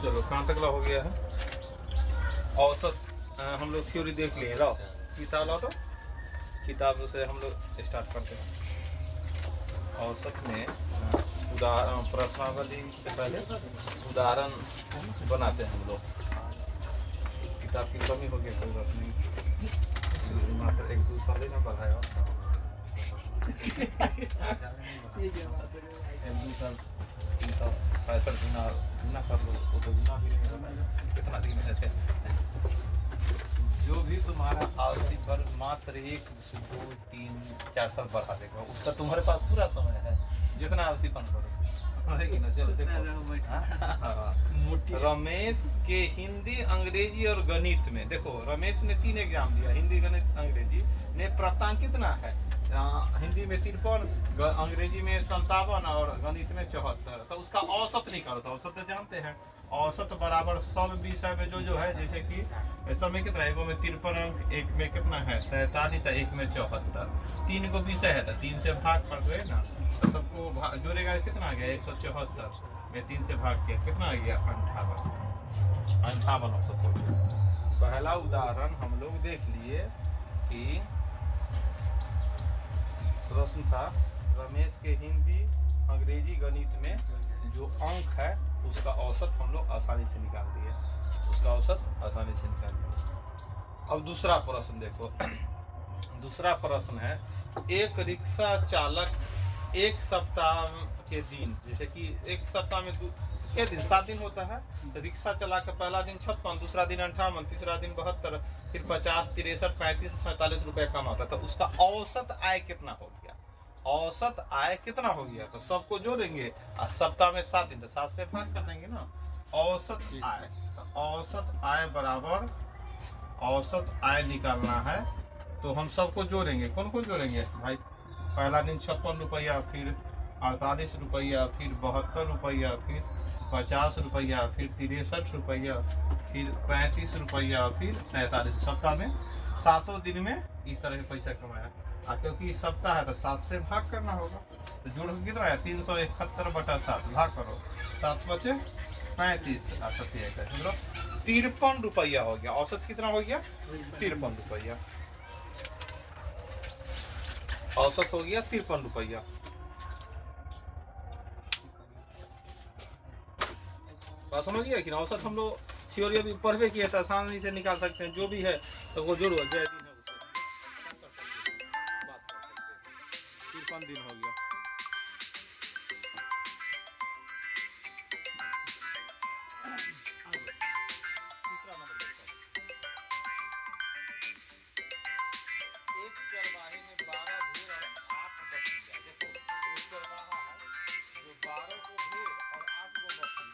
चलो कहाँ तक ला हो गया है औसत। हम लोग थ्योरी देख लिए। लाओ किताब लाओ, तो किताब से हम लोग स्टार्ट करते हैं। औसत में उदाहरण प्रश्नावली से पहले उदाहरण बनाते हैं हम लोग। किताब की कमी हो गई, कोई बात नहीं, मात्र 1-2 साल ही ना बढ़ाया। 1-2 साल 65 गुना कर लो, वो तो गुना भी नहीं होगा। कितना दिन है थे? जो भी तुम्हारा आलसी पर मात्र 1 से 2, 3, 4 साल बढ़ा देगा, उसका तुम्हारे पास पूरा समय है जितना आलसीपन करो। चलो देखो, रमेश के हिंदी, अंग्रेजी और गणित में, देखो रमेश ने 3 एग्जाम दिया, हिंदी, गणित, अंग्रेजी में प्राप्तांक कितना है? हिंदी में 53, अंग्रेजी में 57 और गणित में 74। तो उसका औसत निकालता। औसत तो जानते हैं, औसत बराबर सब विषय में जो है, जैसे कि सब में कितना है, एक में 53 अंक, एक में कितना है 47 है, एक में 74। 3 को विषय है तो 3 से भाग कर दो ना, तो सबको जोड़ेगा कितना आ गया 174 में 3 से भाग किया कितना आ गया 58 औसत हो गया। पहला उदाहरण हम लोग देख लिए कि प्रश्न था रमेश के हिंदी, अंग्रेजी, गणित में जो अंक है उसका औसत हम लोग आसानी से निकाल दिए, उसका औसत आसानी से निकाल दिए। अब दूसरा प्रश्न देखो। दूसरा प्रश्न है, एक रिक्शा चालक एक सप्ताह के दिन, जैसे कि एक सप्ताह में कितने दिन, 7 दिन होता है, तो रिक्शा चला के पहला दिन 56, दूसरा दिन 58, तीसरा दिन 72, फिर 50, 63, 35, 47 रुपये कमाता है, तो उसका औसत आय कितना हो गया? औसत आय कितना हो गया? तो सबको जोड़ेंगे और सप्ताह में 7 दिन, तो 7 से भाग कर देंगे ना। औसत आय, औसत आय बराबर औसत आय निकालना है तो हम सबको जोड़ेंगे। कौन कौन जोड़ेंगे भाई? पहला दिन 56 रुपया, फिर 48 रुपया, फिर 72 रुपया, फिर 50 रुपया, फिर 63 रुपया, फिर 35 रुपया, फिर 47। सप्ताह में 7 दिन में इस तरह के पैसा कमाया। क्योंकि सप्ताह है तो 7 से भाग करना होगा, तो जोड़ कितना है 371/7, भाग करो 7 बचे 35 और 53 रुपया हो गया। औसत कितना हो गया? 53 रुपया। औसत हो गया 53 रुपया। समझ गया कि ना? औसत हम लोग थ्योरी अभी पढ़वे किए तो आसानी से निकाल सकते हैं, जो भी है तो वो जोड़ो, जय दिन है उससे बात कर सकते हैं। 53 दिन हो गया। तीसरा नंबर देखो, एक चरवाहे ने 12 भेड़ और 8 बकरियां, देखो एक चरवाहा है जो 12 को भेड़ और 8 को बकरी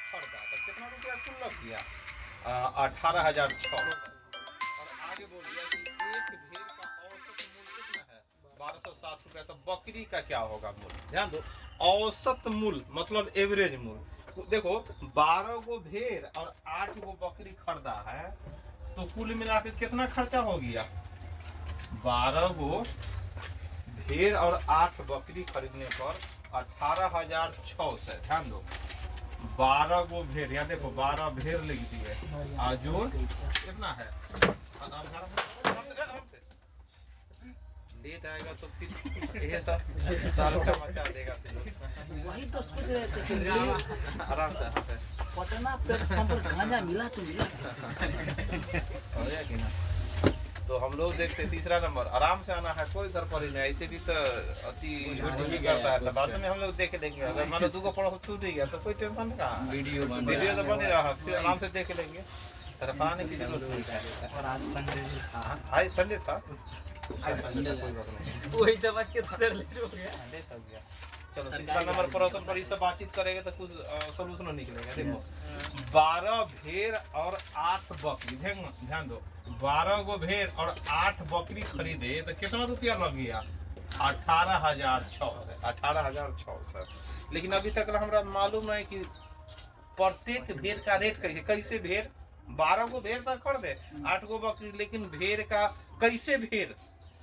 खरीदा, तो कितना रुपया कुल लग गया? 18,600। और आगे बोल दिया कि एक भेड़ का औसत मूल्य कितना है? 1260 रुपया। तो बकरी का क्या होगा मूल्य? ध्यान दो, औसत मूल्य मतलब एवरेज मूल्य। देखो 12 गो भेड़ और 8 गो बकरी खरीदा है, तो कुल मिला के कितना खर्चा हो गया? 12 गो भेड़ और 8 बकरी खरीदने पर 18,600। ध्यान दो, 12 गो भेड़, यहाँ देखो 12 भेड़ लिख दिए, जोड़ कितना है? लेट आएगा तो फिर ये सब साल का मचा देगा। वही तो सोच रहे थे कि आराम से पटना प्लेटफॉर्म पर गांजा मिला तो मिला हो गया कि ना? तो हम लोग देखते तीसरा नंबर, आराम से आना है, कोई दर पड़ी नहीं। ऐसे भी तो अति भी करता है, तो बाद में हम लोग देख लेंगे। अगर मान लो 2 को पढ़ो छूट गया तो कोई टेंशन कहाँ, वीडियो तो बन ही रहा, फिर आराम से देख लेंगे, तरफाने की जरूरत नहीं है। और आज संडे था, आज संडे था, कोई बात नहीं, वही समझ के तो लेट हो गया। चलो तीसरा नंबर प्रश्न पर इस बातचीत करेंगे तो कुछ सोल्यूशन निकलेगा। देखो 12 भेड़ और 8 बकरी, ध्यान दो, 12 गो भेड़ और 8 बकरी खरीदे तो कितना रुपया लग गया? 18,600। 18,600। लेकिन अभी तक हमरा मालूम नहीं कि प्रत्येक भेड़ का रेट कैसे भेड़, 12 गो भेड़ तक कर दे, 8 गो बकरी, लेकिन भेड़ का कैसे भेड़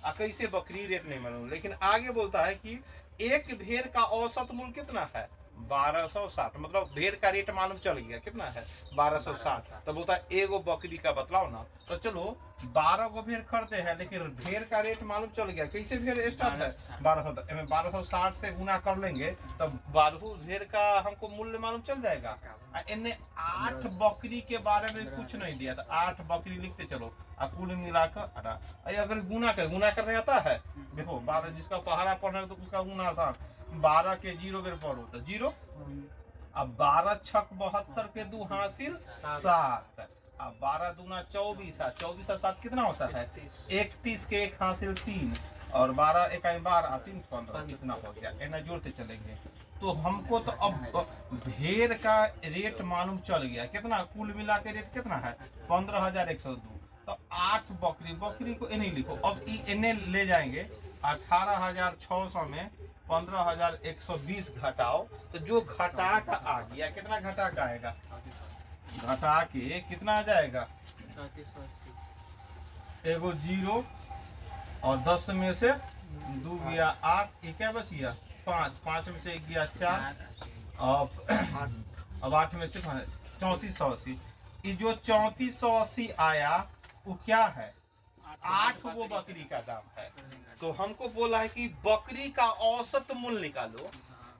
और कैसे बकरी रेट नहीं मालूम। लेकिन आगे बोलता है कि एक भेड़ का औसत मूल्य कितना है? 1260, मतलब भेड़ का रेट मालूम चल गया कितना है 1260। तो बोलता है एगो बकरी का बतलाओ ना। तो चलो 12 गो भेड़ खरीदे हैं, लेकिन भेड़ का रेट मालूम चल गया। कैसे भेड़ स्टार्ट है 1200, 1260 से गुना कर लेंगे तब 12 भेड़ का हमको मूल्य मालूम चल जाएगा। इन्हें 8 बकरी के बारे में कुछ नहीं दिया था, 8 बकरी लिखते चलो कुल मिलाकर। अगर गुना करने आता है, देखो 12 जिसका पहाड़ा पढ़ना है तो उसका गुना आसान, 12 के 0 बेर पढ़ो तो 0, अब 12 छक 72 के 2 हासिल 7, अब 12 दूना 24, 24 और 7 कितना होता है 31 के 1 हासिल 3, और 12 इकाई 12 3 15 कितना हो गया। इन्हें जोड़ते चलेंगे तो हमको तो अब भेड़ का रेट मालूम चल गया कितना, कुल मिला के रेट कितना है 15,102। तो 8 बकरी को इन्हें लिखो। अब इन्हें ले जाएंगे 18,600 में 15,120 घटाओ, तो जो घटा का आ गया कितना घटा का आएगा, घटा के कितना आ जाएगा, एगो 0 और 10 में से 2 गया 8, ये क्या बच गया 5, 5 में से 1 गया 4, अब 8 में से 3480। ये जो 3480 आया वो क्या है 8 वो बकरी का दाम है। तो हमको बोला है कि बकरी का औसत मूल्य निकालो।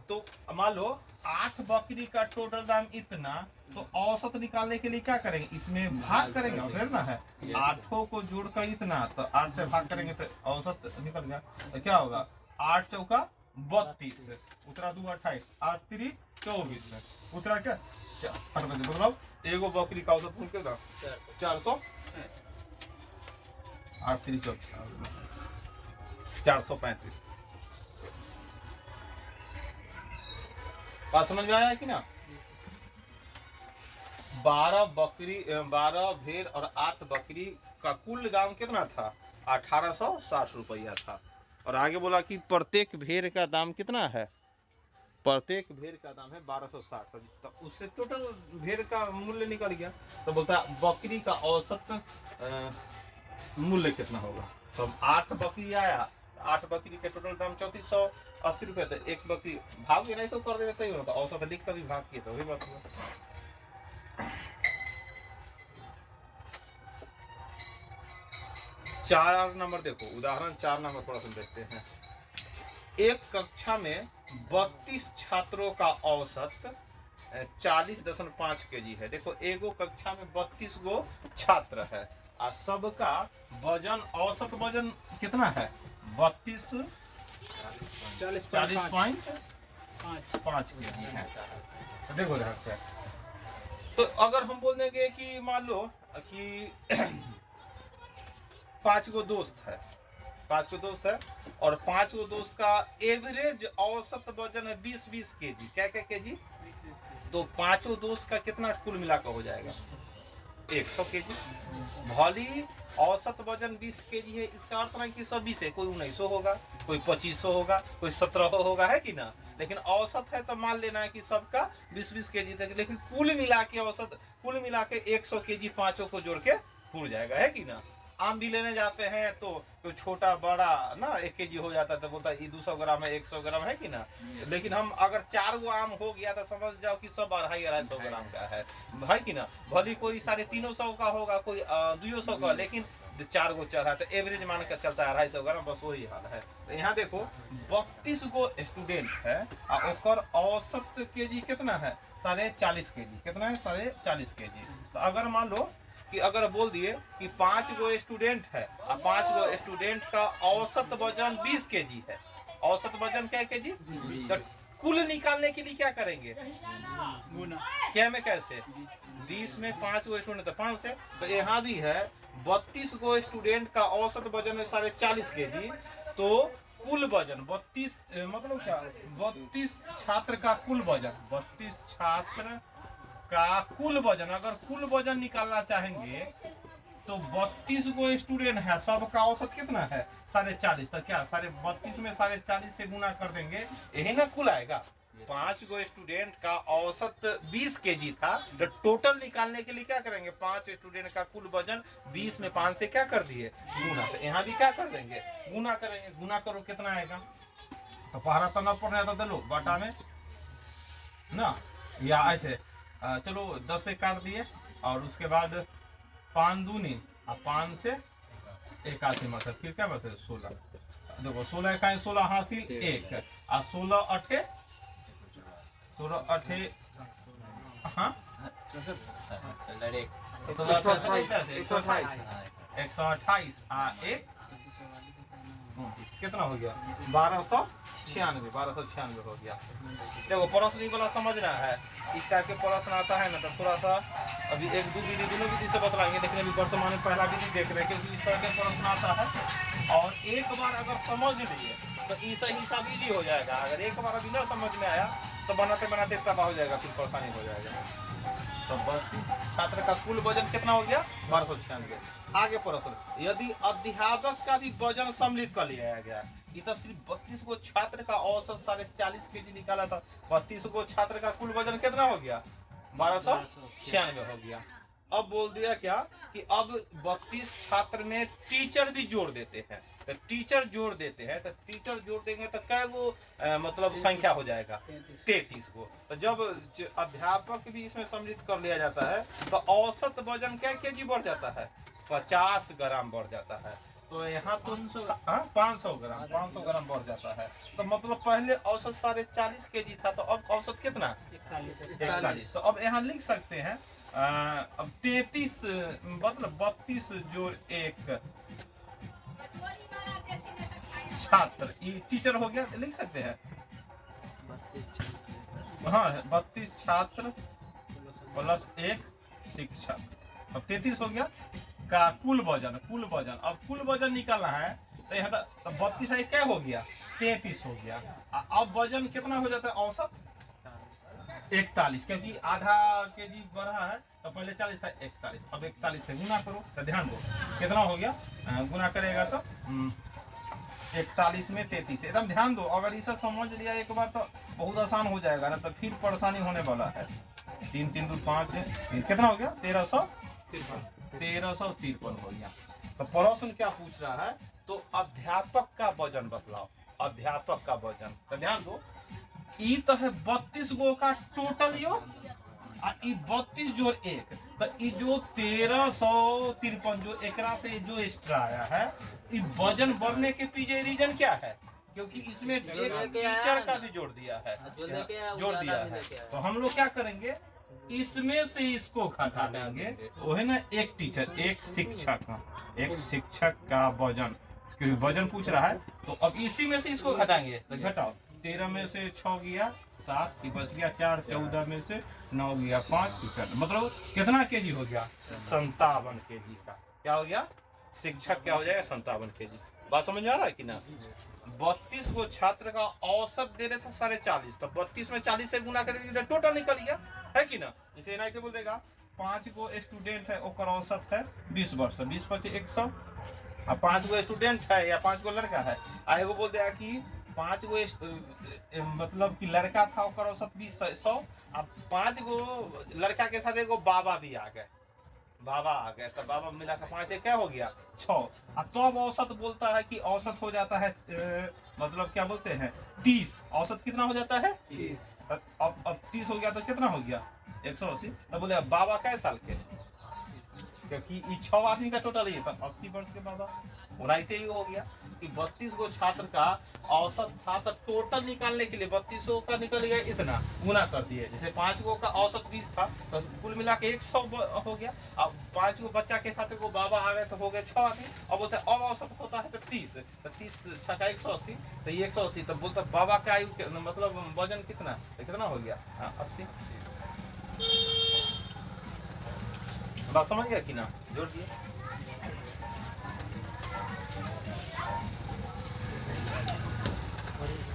तो मान लो 8 बकरी का टोटल दाम इतना, तो औसत निकालने के लिए क्या करेंगे, इसमें भाग करेंगे, औसत ना है 8 को जोड़कर इतना, तो 8 से भाग करेंगे तो औसत निकल गया। तो क्या होगा 8 चौका 32, उतरा 2 28, 8 3 24, उतरा क्या मतलब एगो बकरी का औसत मूल्य कितना 400, 8 3 435। बात समझ में आया कि ना। 12 भेड़ और 8 बकरी का कुल दाम कितना था 1860 रुपया था। और आगे बोला कि प्रत्येक भेड़ का दाम कितना है, प्रत्येक भेड़ का दाम है 1260। तो उससे टोटल भेड़ का मूल्य निकल गया। तो बोलता बकरी का औसत मूल्य कितना होगा। तो 8 बकरी आया, 8 बकरी के टोटल दाम 3480 रुपये। तो एक बकरी भाग नहीं तो कर देते ही होता, औसत लिख कर भी भाग किए तो वही बात हुआ। 4 नंबर देखो, उदाहरण 4 नंबर थोड़ा सा देखते हैं। एक कक्षा में 32 छात्रों का औसत 40.5 kg है। देखो एगो कक्षा में 32 गो छात्र है और सबका वजन, औसत वजन कितना है 40.5 kg है। तो देखो तो अगर हम बोल देंगे कि मान लो कि 5 गो दोस्त है, 5 गो दोस्त है और 5 गो दोस्त का एवरेज औसत वजन है 20-20 kg, क्या kg। तो 5 दोस्त का कितना कुल मिलाकर हो जाएगा 100 kg। भली औसत वजन 20 kg है, इसका अर्थ नहीं कि सब 20 है, कोई 1900 होगा, कोई 2500 होगा, कोई 1700 होगा, है कि ना। लेकिन औसत है तो मान लेना है कि सबका 20-20 kg तक। लेकिन कुल मिला के औसत, कुल मिला के 100 kg 5 को जोड़ के पूर जाएगा, है कि ना। आम भी लेने जाते हैं तो छोटा बड़ा ना 1 kg हो जाता है, तो बोलता है 200 ग्राम है 100 ग्राम, है कि ना। लेकिन हम अगर 4 गो आम हो गया तो समझ जाओ कि सब 250-250 ग्राम का है कि ना। भले कोई 350 का होगा, कोई 200 का, लेकिन 4 गो चढ़ा तो एवरेज मान कर चलता है 250 ग्राम, बस वही हाल है। तो यहाँ देखो 32 गो स्टूडेंट है और औसत kg कितना है 40.5 kg, कितना है 40.5 kg। तो अगर मान लो कि अगर बोल दिए कि 5 गो स्टूडेंट है और 5 गो स्टूडेंट का औसत वजन 20 kg है, औसत वजन क्या kg। तो कुल निकालने के लिए क्या करेंगे क्या में कैसे 20 में 5 गो स्टूडेंट तो 5 से। तो यहाँ भी है 32 गो स्टूडेंट का औसत वजन है 40.5 kg। तो कुल वजन 32 मतलब क्या 32 छात्र का कुल वजन, 32 छात्र का कुल वजन, अगर कुल वजन निकालना चाहेंगे तो 32 गो स्टूडेंट है, सबका औसत कितना है 40.5। तो क्या 32 में 40.5 से गुना कर देंगे, यही ना कुल आएगा। 5 गो स्टूडेंट का औसत 20 kg था, तो टोटल निकालने के लिए क्या करेंगे 5 स्टूडेंट का कुल वजन 20 में 5 से क्या कर दिए गुना। तो यहाँ भी क्या कर देंगे गुना करेंगे, गुना करो कितना आएगा। तो पहरा तो न पढ़ना तो दे लो बटा में ना, या ऐसे चलो 10 से काट दिए, और उसके बाद 5 दूनी और 5 से 81 मतलब फिर क्या बचे 16। देखो 16 का 16 हासिल 1 और 16 अठे हाँ 128 1 कितना हो गया 1296 हो गया। देखो प्रश्न वाला समझना है, इस टाइप के प्रश्न आता है ना तो थोड़ा सा अभी 1 2 विधि दोनों विधि से बतलाएंगे, लेकिन अभी वर्तमान में पहला विधि देख रहे हैं क्योंकि इस तरह के प्रश्न आता है। और एक बार अगर समझ लिए तो इसका हिसाब इजी हो जाएगा, अगर एक बार अभी ना समझ में आया तो बनाते बनाते तबाह हो जाएगा, फिर परेशानी हो जाएगा। तो बस छात्र का कुल वजन कितना हो गया 1296। आगे प्रश्न, यदि अध्यापक का भी वजन सम्मिलित कर लिया गया, इधर सिर्फ 32 को छात्र का औसत 40.5 kg निकाला था, 32 को छात्र का कुल वजन कितना हो गया 1296 हो गया। अब बोल दिया क्या कि अब 32 छात्र में टीचर भी जोड़ देते हैं, तो टीचर जोड़ देते हैं, तो टीचर जोड़ देंगे तो कै गो मतलब संख्या हो जाएगा 33 को। तो जब अध्यापक भी इसमें सम्मिलित कर लिया जाता है तो औसत वजन क्या केजी बढ़ जाता है 50 ग्राम बढ़ जाता है। तो यहाँ तो 500 ग्राम बढ़ जाता है। तो मतलब पहले औसत 40.5 kg था, तो अब औसत कितना 41। तो अब यहाँ लिख सकते हैं अब 33 मतलब 32 जोड़ 1 छात्र, ये टीचर हो गया, लिख सकते हैं हाँ 32 छात्र प्लस 1 शिक्षक, अब 33 हो गया का कुल वजन। अब कुल वजन निकालना है तो यहाँ तो 32 है क्या हो गया 33 हो गया। अब वजन कितना हो जाता है औसत 41, क्योंकि आधा केजी बढ़ा है तो पहले 40 था 41, अब 41 से गुना करो तो ध्यान दो कितना हो गया, गुना करेगा तो 41 में 33, एकदम ध्यान दो। अगर इसे समझ लिया एक बार तो बहुत आसान हो जाएगा, ना तो फिर परेशानी होने वाला है। 3 3 2 5 कितना हो गया 1353 हो गया। तो प्रश्न क्या पूछ रहा है, तो अध्यापक का वजन बतलाओ, अध्यापक का वजन। तो ध्यान दो ई तो है 32 गो का टोटल योग, आ ई 32 जोड़ 1, तो ई जो 1353 जो एकरा से जो एक्स्ट्रा आया है, ई वजन बढ़ने के पीछे रीजन क्या है, क्योंकि इसमें एक टीचर का भी जोड़ दिया है, जोड़ दिया है। तो हम लोग क्या करेंगे, इसमें से इसको घटा देंगे, वो है ना एक टीचर एक शिक्षक का वजन, क्योंकि वजन पूछ रहा है। तो अब इसी में से इसको घटाएंगे, तो घटाओ 13 में से 6 गया 7, बच गया 4, 14 में से 9 गया 5, मतलब कितना केजी हो गया 57 केजी का। क्या हो गया शिक्षक क्या हो जाएगा 57 केजी। बात समझ में आ रहा है कि ना। 32 को छात्र का औसत दे रहे थे 40.5, तो 32 में 40 से गुना करेंगे टोटल निकल गया है कि ना। जैसे एनआईटी बोल देगा 5 गो स्टूडेंट है ओकर औसत है 20 वर्ष, 20 × 100, अब 5 गो स्टूडेंट है या 5 गो लड़का है, आगे वो बोल देगा कि 5 गो मतलब कि लड़का था ओकर औसत 20 था 100, अब 5 गो लड़का के साथ एगो बाबा भी आ गए, तो बाबा मिला कर 5 क्या हो गया 6। अब तो अब औसत बोलता है कि औसत हो जाता है मतलब क्या बोलते हैं 30, औसत कितना हो जाता है 30। अब 30 हो गया तो कितना हो गया 180। तो बोले बाबा कै साल के, क्योंकि 6 आदमी का टोटल ही था 80 वर्ष के बाबा, उनाइते ही हो गया कि 32 गो छात्र का औसत था, तो टोटल निकालने के लिए 32 का निकल गया इतना, गुना कर दिए। जैसे 5 गो का औसत 20 था तो कुल मिला के 100 हो गया। अब 5 गो बच्चा के साथ को बाबा आ गए तो हो गए 6 आदमी। अब बोलते अब औसत होता है तो 30, तो 30 6 का 180, तो ये 180, तो बोलते बाबा का आयु मतलब वजन कितना, तो कितना हो गया 80। बात समझ गया कि ना, जोड़ दिए।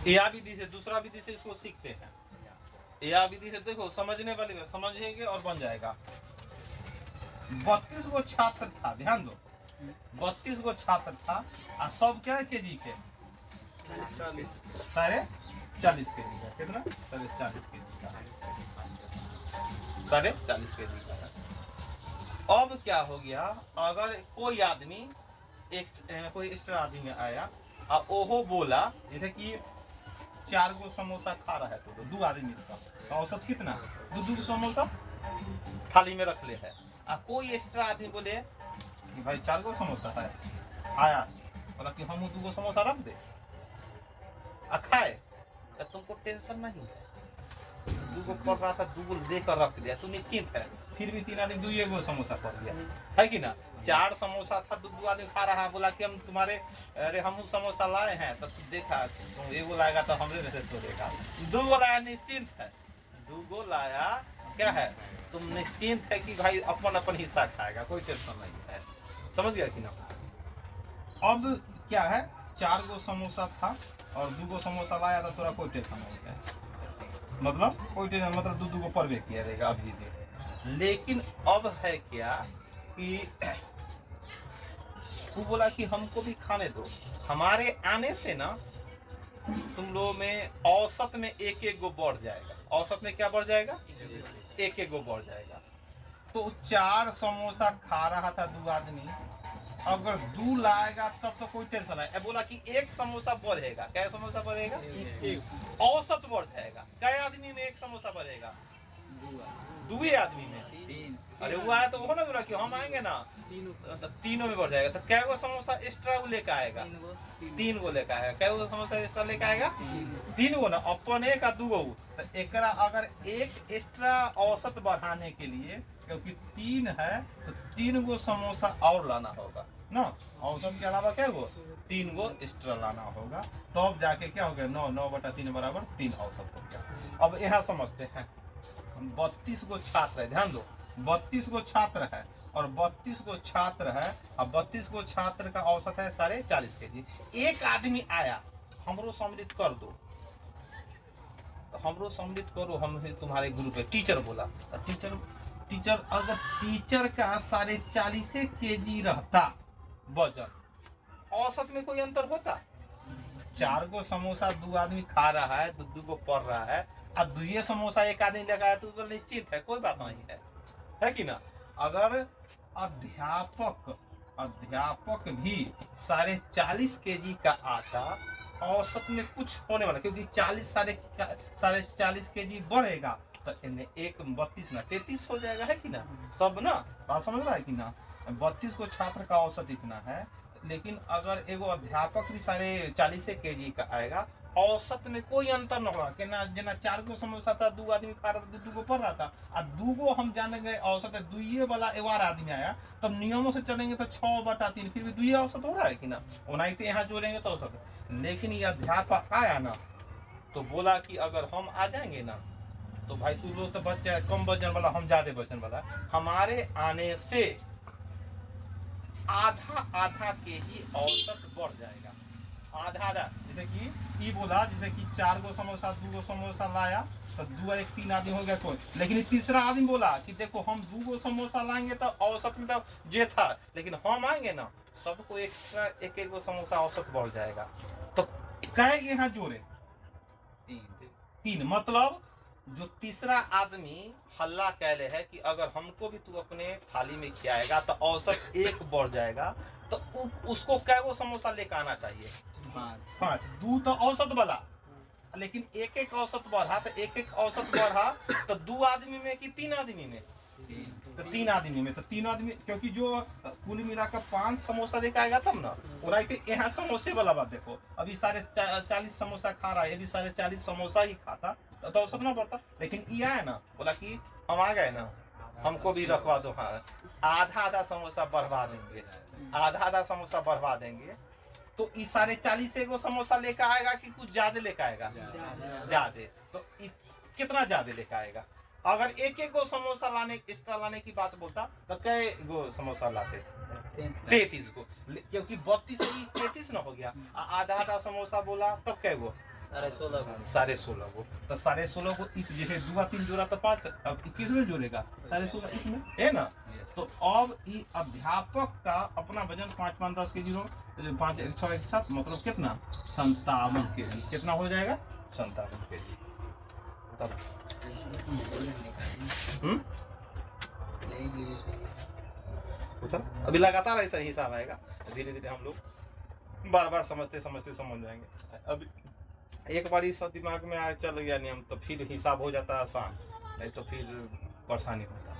या विधि से दूसरा विधि से इसको सीखते हैं, या विधि से देखो समझने वाली बात समझेंगे और बन जाएगा। 32 गो छात्र था, ध्यान दो 32 गो छात्र था, और सब क्या केजी के 40 केजी का, कितना 40 केजी का, 40 केजी का। अब क्या हो गया, अगर कोई आदमी कोई एक्स्ट्रा आदमी आया और ओहो बोला, जैसे कि 4 गो समोसा खा रहा है तो 2 आदमी का तो औसत कितना 2 समोसा थाली में रख ले है। कोई एक्स्ट्रा आदमी बोले कि भाई 4 गो समोसा है, आया बोला कि हम 2 गो समोसा रख दे खाए, तो तुमको टेंशन नहीं है। 2 गो पड़ रहा था 2 गो लेकर रख दिया, तू निश्चिंत है। फिर भी 3 आदमी 2 गो समोसा पड़ गया है कि ना। 4 समोसा था 2 आदमी खा रहा, बोला कि हम तुम्हारे अरे हम समोसा लाए हैं, तो तू देखा तुम 1 गो लाएगा तो हमरे में से तोड़ेगा। 2 गो लाया निश्चिंत है, 2 गो लाया क्या है, तुम निश्चिंत है कि भाई अपन अपन हिस्सा खाएगा, कोई टेंशन नहीं है। समझ गया कि ना। अब क्या है 4 गो समोसा था और 2 गो समोसा लाया था, तोरा कोई टेंशन नहीं है, मतलब कोई टेंशन, मतलब 2 को परवे किया रहेगा अभी भी। लेकिन अब है क्या कि वो बोला कि हमको भी खाने दो, हमारे आने से ना तुम लोगों में औसत में 1-1 गो बढ़ जाएगा। औसत में क्या बढ़ जाएगा 1-1 गो बढ़ जाएगा। तो 4 समोसा खा रहा था 2 आदमी, अगर 2 लाएगा तब तो कोई टेंशन है। बोला कि 1 समोसा बढ़ेगा, क्या समोसा बढ़ेगा औसत बढ़ जाएगा। क्या आदमी में 1 समोसा बढ़ेगा 2 आदमी में। अरे वो आया तो वो ना बोला कि हम आएंगे ना तो तीनों में बढ़ जाएगा। तो क्या गो समोसा एक्स्ट्रा वो लेकर आएगा 3 गो लेकर आएगा। क्या गो समोसा एक्स्ट्रा लेकर आएगा 3 गो ना, अपन 1 और 2 गो। तो एकरा अगर 1 एक्स्ट्रा औसत बढ़ाने के लिए, क्योंकि 3 है तो 3 गो समोसा और लाना होगा ना, औसत के अलावा क्या गो 3 गो एक्स्ट्रा लाना होगा। तो अब जाके क्या हो गया 9/3 बराबर 3 औसत हो गया। अब यहाँ समझते हैं 32 गो छात्र है, ध्यान दो 32 गो छात्र है और 32 गो छात्र है। अब 32 गो छात्र का औसत है 40.5 kg। एक आदमी आया हमरो सम्मिलित कर दो, तो हमरो सम्मिलित करो, हम तुम्हारे ग्रुप है। टीचर बोला, टीचर अगर टीचर का 40.5 kg रहता वजन, औसत में कोई अंतर होता। 4 गो समोसा 2 आदमी खा रहा है, 2 गो पड़ रहा है, अब 2 समोसा 1 आदमी लगाया तो निश्चित है, कोई बात नहीं है कि ना। अगर अध्यापक भी 40.5 kg का आता, औसत में कुछ होने वाला, क्योंकि 40 kg बढ़ेगा तो इन्हें 1 32 ना 33 हो जाएगा, है कि ना। सब ना बात समझ रहा है कि ना। 32 को छात्र का औसत इतना है, लेकिन अगर एगो अध्यापक भी 40.5 kg का आएगा, औसत में कोई अंतर न होगा। कि ना जना 4 गो समोसा था 2 आदमी खा रहा था, 2 गो पड़ रहा था, और 2 गो हम जानेंगे औसत है 2 वाला 1 आदमी आया, तब नियमों से चलेंगे तो 6/3 फिर भी 2 औसत हो रहा है कि ना। नहीं तो यहाँ जोड़ेंगे तो औसत। लेकिन ये अध्यापक आया ना तो बोला कि अगर हम आ जाएंगे ना तो भाई तू लोग तो बच्चा कम वजन वाला, हम ज्यादा वजन वाला, हमारे आने से आधा kg औसत बढ़ जाएगा। आधा जैसे कि बोला, जैसे कि 4 गो समोसा 2 गो समोसा लाया तो 2 और 1 3 आदमी हो गया कोई। लेकिन तीसरा आदमी बोला कि देखो हम 2 गो समोसा लाएंगे तो औसत में तो जे था, लेकिन हम आएंगे ना सबको एक्स्ट्रा 1-1 गो समोसा औसत बढ़ जाएगा। तो क्या यहाँ जोड़े 3, मतलब जो तीसरा आदमी हल्ला कहले है कि अगर हमको भी तू अपने थाली में खिलाएगा तो औसत 1 बढ़ जाएगा, तो उसको कै गो समोसा लेकर आना चाहिए 5। 2 तो औसत वाला, लेकिन 1-1 औसत बढ़ा तो 1-1 औसत बढ़ा तो 2 आदमी में कि 3 आदमी में, तो 3 आदमी में, तो 3 आदमी, क्योंकि जो कुल मिलाकर 5 समोसा लेकर आएगा तब ना। और यहाँ समोसे वाला बात देखो, अभी 40 समोसा खा रहा है, अभी 40 समोसा ही खाता तो औसत ना बढ़ता। लेकिन ये आया ना बोला कि हम आ गए ना, हमको भी रखवा दो। हाँ, आधा समोसा बढ़वा देंगे, आधा समोसा बढ़वा देंगे। तो इस 40.5 गो समोसा लेकर आएगा कि कुछ ज्यादा लेकर आएगा, ज्यादा। तो कितना ज्यादा लेकर आएगा। अगर 1-1 गो समोसा एक्स्ट्रा लाने की बात बोलता तो कै गो समोसा लाते 33 गो, क्योंकि 32 से 33 ना हो गया। आधा समोसा बोला तब कै गो 16.5 गो। तो 16.5 गो इस जैसे 2 और 3 जोड़ा तो 5, अब 21 में जोड़ेगा 16.5 इसमें, है ना। तो अब ये अध्यापक का अपना वजन 5-5-10 kg हो, 5 1 6 1 7 मतलब कितना 57 kg। कितना हो जाएगा 57 kg। अभी लगातार ऐसा ही हिसाब आएगा, धीरे धीरे हम लोग बार समझते समझ जाएंगे। अभी एक बार सब दिमाग में आ चल गया नियम तो फिर हिसाब हो जाता है आसान, नहीं तो फिर परेशानी होता है।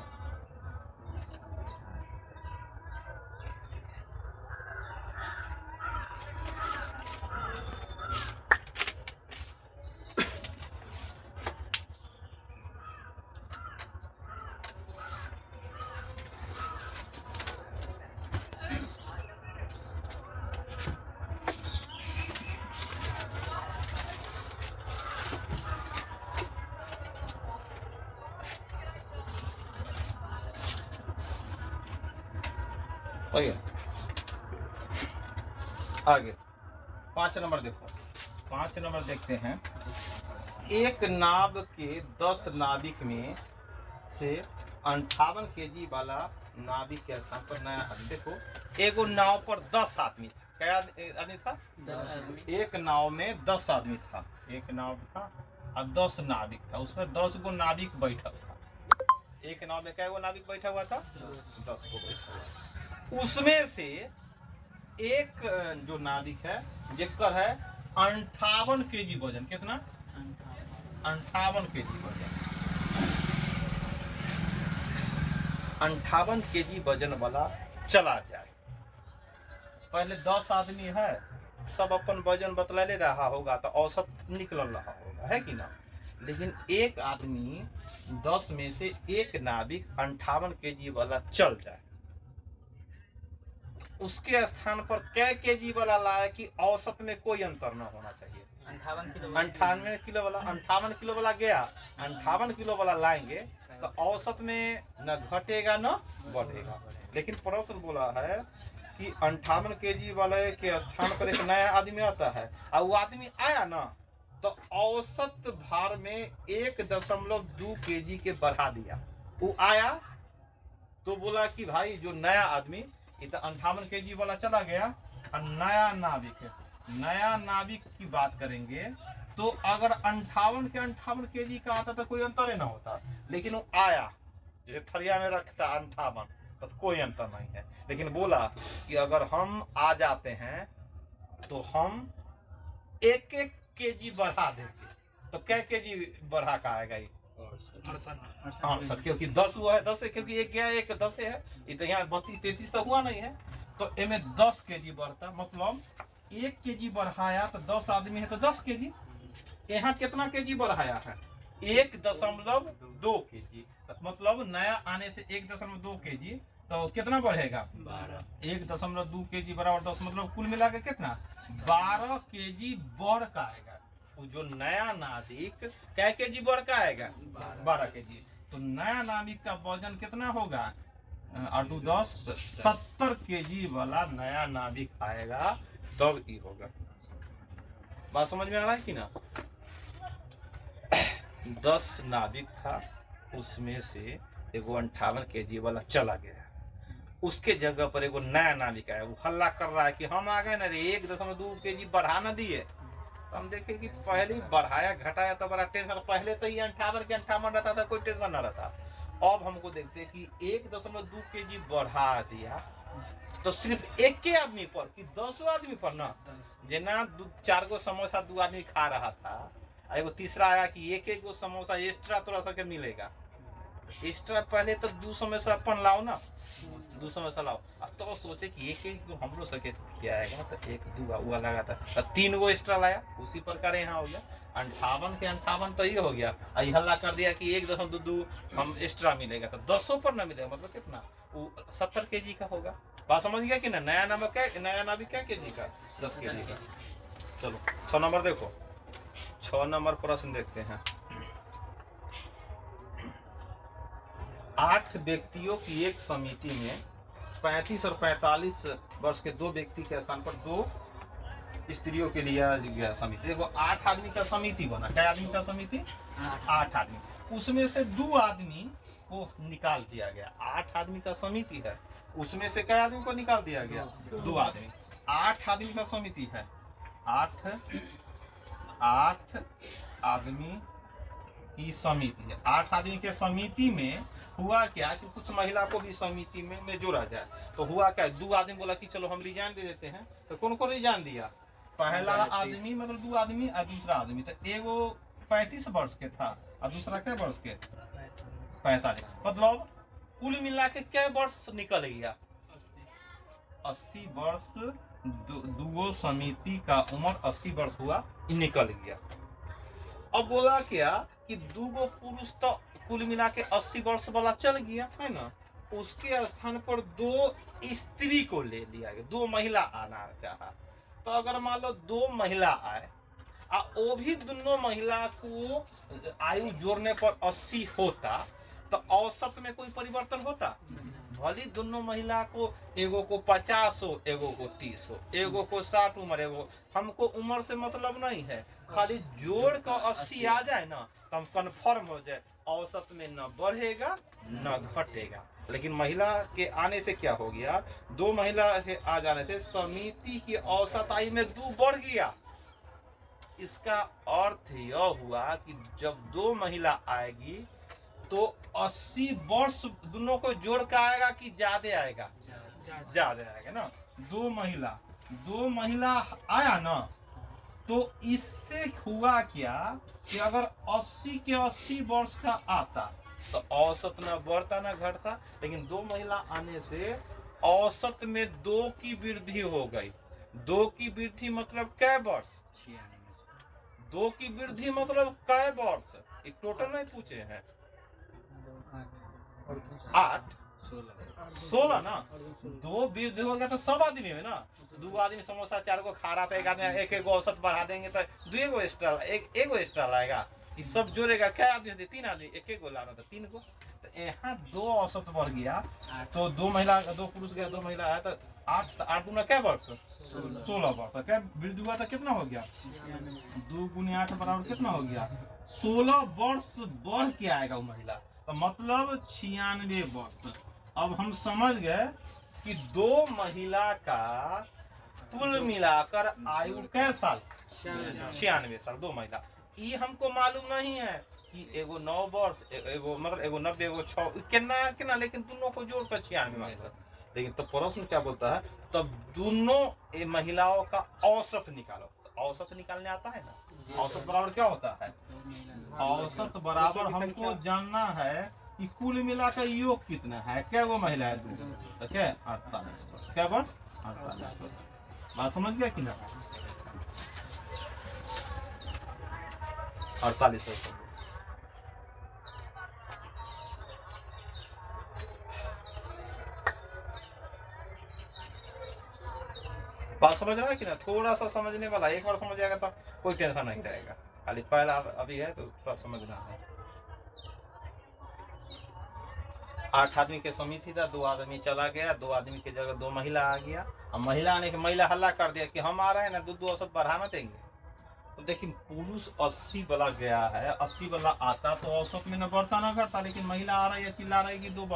आगे 5 नंबर देखो, 5 नंबर देखते हैं। एक नाव के 10 नाविक में से 58 kg वाला नाविक के स्थान पर नया आदमी। देखो एगो नाव पर 10 आदमी था। क्या आदमी था? 10 आदमी। एक नाव में 10 आदमी था, एक नाव था और 10 नाविक था, उसमें 10 गो नाविक बैठा था। एक नाव में क्या गो नाविक बैठा हुआ था? 10 गो बैठा हुआ। उसमें से एक जो नाविक है जेकर है 58 kg वजन। कितना? 58 kg वजन। 58 kg वजन वाला चला जाए। पहले 10 आदमी है, सब अपन वजन बतला ले रहा होगा तो औसत निकल रहा होगा, है कि ना? लेकिन एक आदमी 10 में से एक नाविक 58 kg वाला चल जाए, उसके स्थान पर क्या केजी वाला लाए कि औसत में कोई अंतर न होना चाहिए। 58 किलो वाला 58 किलो वाला गया, 58 किलो वाला लाएंगे तो औसत में न घटेगा न बढ़ेगा। लेकिन प्रश्न बोला है कि 58 kg वाले के स्थान पर एक नया आदमी आता है और वो आदमी आया ना तो औसत भार में 1.2 kg के बढ़ा दिया। वो आया तो बोला कि भाई जो नया आदमी ये तो 58 kg वाला चला गया और नया नाविक की बात करेंगे तो अगर 58 के 58 kg का आता तो कोई अंतर ही ना होता। लेकिन वो आया जैसे थरिया में रखता 58 तो कोई अंतर नहीं है। लेकिन बोला कि अगर हम आ जाते हैं तो हम 1-1 kg बढ़ा देंगे। तो क्या kg बढ़ा का आएगा ये? 68, क्योंकि 10 हुआ है, 10 है क्योंकि एक गया एक 10 है, ये तो यहाँ 32-33 तो हुआ नहीं है। तो इनमें 10 kg बढ़ता, मतलब 1 kg बढ़ाया तो 10 आदमी है तो 10 kg। यहाँ कितना kg बढ़ाया है? 1.2 kg। मतलब नया आने से 1.2 kg तो कितना बढ़ेगा? 1.2 kg बराबर 10, मतलब कुल मिला के कितना? 12 kg बढ़ का आएगा। तो जो नया नाविक क्या kg बढ़ का आएगा? 12 kg। तो नया नाविक का वजन कितना होगा? 8 2 10 70 kg वाला नया नाविक आएगा तब ही होगा। बात समझ में आ रहा है कि ना? 10 नाविक था, उसमें से एगो 58 kg वाला चला गया, उसके जगह पर एगो नया नाविक आया। वो हल्ला कर रहा है कि हम आ गए ना रे, 1.2 kg बढ़ा न दिए। तो हम देखें कि पहले ही बढ़ाया घटाया तो बड़ा टेंशन। पहले तो ये 58 के 58 रहता था, कोई टेंशन न रहता। अब हमको देखते हैं कि 1.2 kg बढ़ा दिया तो सिर्फ एक के आदमी पर कि 10 आदमी पर ना, जना 4 गो समोसा 2 आदमी खा रहा था, एगो तीसरा आया कि एक गो समोसा एक्स्ट्रा थोड़ा सा के मिलेगा एक्स्ट्रा। पहले तो 2 समोसा अपन लाओ ना, 2 समोसा लाओ। अब तो सोचे कि एक हमरो सके क्या आएगा, तो 1 2 हुआ लगा था, 3 गो एक्स्ट्रा लाया। उसी प्रकार यहाँ हो गया 58 के 58 तो ये हो गया। आई हल्ला कर दिया कि 1.2 हम एक्स्ट्रा मिलेगा तो 10 पर ना मिलेगा, मतलब कितना? वो 70 kg का होगा। बात समझ गया कि ना? नया नाविक क्या kg का? 10 kg का। चलो 6 नंबर देखो, 6 नंबर प्रश्न देखते हैं। 8 व्यक्तियों की एक समिति में 35 और 45 वर्ष के 2 व्यक्ति के स्थान पर 2 स्त्रियों के लिए गया समिति। देखो 8 आदमी का समिति बना। क्या आदमी का समिति? 8 आदमी। उसमें से 2 आदमी को निकाल दिया गया। 8 आदमी का समिति है, उसमें से क्या आदमी को निकाल दिया गया? 2 आदमी। 8 आदमी का समिति है, 8 आदमी की समिति है। 8 आदमी के समिति में हुआ क्या कि कुछ महिला को भी समिति में जोड़ा जाए। तो हुआ क्या, 2 आदमी बोला कि चलो हम रिजाइन दे देते हैं। तो कौन को रिजाइन दिया? पहला आदमी मतलब दो आदमी और दूसरा आदमी, तो एगो 35 वर्ष के था और दूसरा क्या वर्ष के 45, मतलब कुल मिला के क्या वर्ष निकल गया 80 वर्ष। दुगो समिति का उम्र 80 वर्ष हुआ, निकल गया। अब बोला क्या कि दूगो पुरुष तो कुल मिला के 80 वर्ष वाला चल गया है ना, उसके स्थान पर 2 स्त्री को ले लिया गया, 2 महिला आना चाहा। तो अगर मान लो 2 महिला आए और वो भी दोनों महिला को आयु जोड़ने पर 80 होता, तो औसत में कोई परिवर्तन होता? भली दोनों महिला को, एगो को 50 हो, एगो को 30 हो, एगो को 60 उम्र, एगो, हमको उम्र से मतलब नहीं है, खाली जोड़ का 80 आ जाए ना तो हम कन्फर्म हो जाए औसत में न बढ़ेगा न घटेगा। लेकिन महिला के आने से क्या हो गया, 2 महिला के आ जाने से समिति की औसत आयु में 2 बढ़ गया। इसका अर्थ यह हुआ कि जब 2 महिला आएगी तो 80 वर्ष दोनों को जोड़ कर आएगा कि ज्यादा आएगा? ज्यादा आएगा ना। 2 महिला आया ना, तो इससे हुआ क्या कि अगर 80 के 80 वर्ष का आता तो औसत ना बढ़ता ना घटता, लेकिन 2 महिला आने से औसत में 2 की वृद्धि हो गई। 2 की वृद्धि मतलब कै वर्ष? 2 की वृद्धि मतलब कै वर्ष? एक टोटल नहीं पूछे हैं, 8 16 ना। 2 वृद्धि हो गया तो सब आदमी है ना, 2 आदमी समोसा 4 को खा रहा था, एक आदमी एक औसत बढ़ा देंगे तो 2 गो एक्स्ट्रा, एक गो एक्स्ट्रा लाएगा। ये सब जोड़ेगा, क्या आदमी होते? 3 आदमी, एक गो लाना था 3 को। तो यहाँ 2 औसत बढ़ गया, तो 2 महिला 2 पुरुष गया, 2 महिला आया तो 8 दूना क्या वर्ष? 16 वर्ष। क्या वृद्धि हुआ था? कितना हो गया? 2 × 8 बराबर कितना हो गया? 16 वर्ष बढ़ के आएगा वो महिला, तो मतलब 96 वर्ष। अब हम समझ गए कि 2 महिला का कुल मिलाकर आयु कै साल? 96 साल 2 महिला। ये हमको मालूम नहीं है कि एगो 9 वर्ष, एगो मतलब एगो 90, एगो 6 कितना, लेकिन दोनों को जोड़कर 96। लेकिन तो प्रश्न क्या बोलता है, तब दोनों महिलाओं का औसत निकालो। तो औसत निकालने आता है ना, औसत बराबर क्या होता है? औसत बराबर हमको जानना है कि कुल मिलाकर योग कितना है, क्या वो महिला है? 2, तो क्या 48 क्या वर्ष? 48 वर्ष। बात समझ गया कि ना? 48 वर्ष। बात समझ रहा है कि ना? थोड़ा सा समझने वाला, एक बार समझ जाएगा तो कोई टेंशन नहीं रहेगा, खाली पहला अभी है तो थोड़ा समझना है। 8 आदमी के समिति था, 2 आदमी चला गया, 2 आदमी की जगह 2 महिला आ गया। अब महिला आने के महिला हल्ला कर दिया कि हम आ रहे हैं ना, 2 औसत बढ़ाना देंगे। तो देखिए पुरुष 80 वाला गया है, 80 वाला आता तो औसत में न बढ़ता ना घटता, लेकिन महिला आ रही है, चिल्ला रही कि 2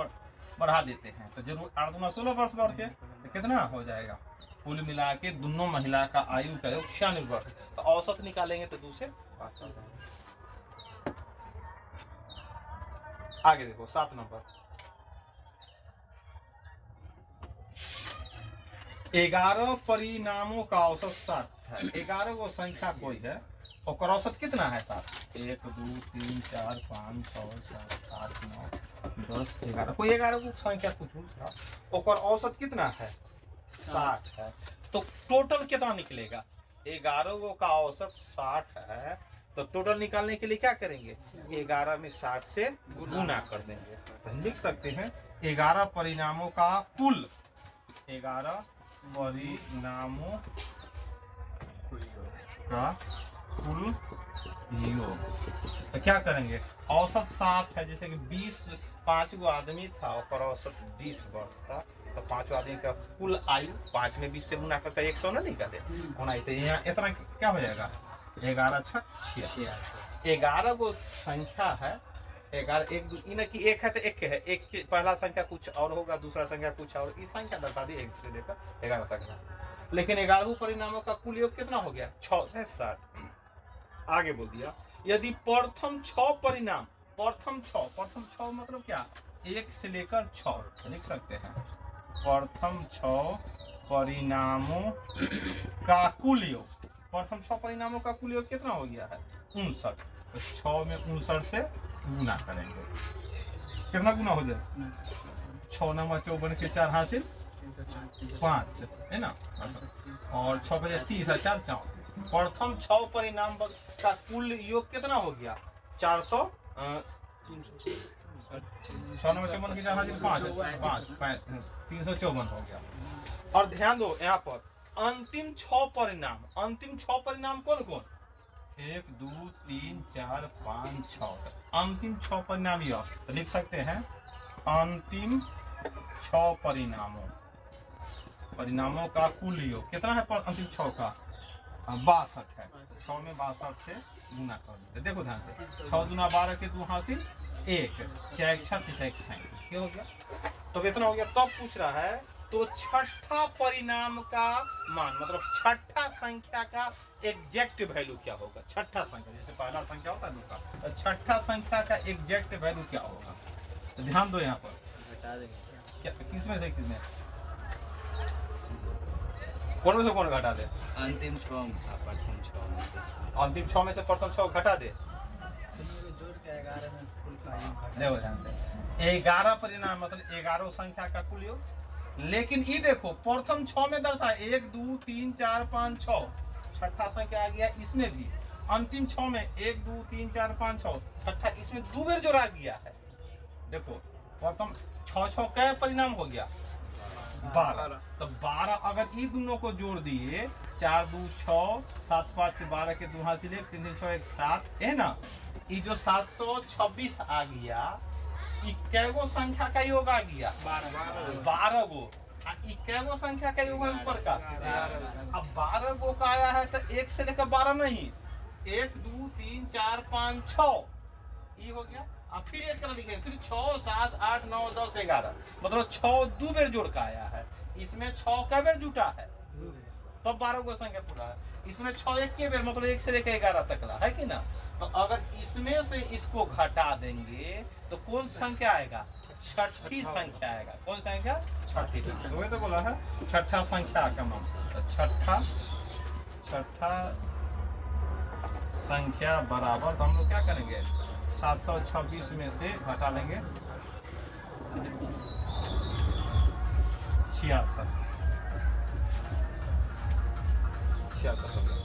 बढ़ा देते हैं, तो जरूर 8 दूना 16 वर्ष बढ़ के तो कितना हो जाएगा? कुल मिला के दोनों महिला का आयु का 96 वर्ष। तो औसत निकालेंगे तो 2 से आगे देखो 7 नंबर। 11 परिणामों का औसत 60 है। 11 गो संख्या कोई है और औसत कितना है? 7। 1 2 3 4 5 6 7 8 9 10 11, कोई 11 को संख्या कुछ और औसत कितना है? 60 है। तो टोटल कितना निकलेगा? 11 गो का औसत 60 है, तो टोटल निकालने के लिए क्या करेंगे? 11 में 60 से गुना कर देंगे, तो लिख सकते हैं 11 परिणामों का कुल, 11 परिणामों का कुल योग। तो क्या करेंगे? औसत 7 है, जैसे कि 5 गो आदमी था और औसत 20 वर्ष था, तो 5 आदमी का कुल आयु 5 में 20 से गुना करके 100 ना निकाले होना, तो यहाँ इतना क्या हो जाएगा? 11 6 86। 11 गो संख्या है, 11 एक एक है तो एक है, एक के पहला संख्या कुछ और होगा, दूसरा संख्या कुछ और, इस संख्या बता दी 1 से लेकर 11 तक। लेकिन 11 परिणामों का कुल योग कितना हो गया? 6 है 60। आगे बोल दिया यदि प्रथम 6 परिणाम, प्रथम 6 मतलब क्या? 1 से लेकर 6 लिख सकते हैं। प्रथम 6 परिणामों का कुल योग प्रथम 6 परिणामों का कुल योग कितना हो गया है 59। तो 6 में 59 से गुना करेंगे, कितना गुना हो जाए 6 नंबर 54 के 4 हासिल 5 है ना, और 6 बजे 30 है 4 4। प्रथम 6 परिणाम का कुल योग कितना हो गया 400 6 नंबर 54 के 4 हासिल 5 354 हो गया। और ध्यान दो यहाँ पर अंतिम 6 परिणाम कौन कौन 1 2 3 4 5 6 अंतिम 6 परिणाम यह तो लिख सकते हैं अंतिम 6 परिणामों का कुल योग कितना है पर अंतिम 6 का 62 है। 6 में 62 से गुना कर देते, देखो ध्यान से 6 दूना 12 के 2 हासिल 1 6 36 क्या हो गया, तो कितना हो गया। तब पूछ रहा है तो छठा परिणाम का मान मतलब छठा संख्या का एग्जैक्ट वैल्यू क्या होगा। छठा संख्या जैसे पहला संख्या होता है दूसरा, तो छठा संख्या का एग्जैक्ट वैल्यू क्या होगा, तो ध्यान दो यहाँ पर घटा देंगे क्या किसमें से किसमें कौन में से कौन घटा दे अंतिम 6 में था प्रथम 6 में अंतिम 6 में से प्रथम 6 घटा दे, जोड़ के 11 में कुल का योग घटा देखो ध्यान से 11 परिणाम मतलब 11 संख्या का कुल योग। लेकिन ये देखो प्रथम 6 में दर्शा 1 2 3 4 5 6 छठा संख्या आ गया, इसमें भी अंतिम 6 में 1 2 3 4 5 6 छठा इसमें 2 बार जोड़ा गया है। देखो प्रथम 6 का परिणाम हो गया 12, तो 12 अगर ये दोनों को जोड़ दिए 4 2 6 7 5 12 के 2 हासिल 1 3 3 6 1 7 है ना, ये जो 726 आ गया इक्कीगो संख्या का योग आ गया 12 गो, इक्कीगो संख्या का योग है ऊपर का। अब 12 गो का आया है तो 1 से लेकर 12 नहीं 1 2 3 4 5 6 ये हो गया। अब फिर एक तरह लिखे फिर 6 7 8 9 10 11 मतलब 6 2 बार जोड़ का आया है, इसमें 6 का बार जुटा है तब 12 गो संख्या पूरा है, इसमें 6 एक के बार मतलब 1 से लेकर 11 तक ला है कि ना। तो अगर इसमें से इसको घटा देंगे तो कौन संख्या आएगा छठी संख्या आएगा, कौन संख्या छठी। तो वही तो बोला है छठा संख्या का मान, तो छठा संख्या बराबर तो हम लोग क्या करेंगे 726 में से घटा लेंगे 66 हो गया।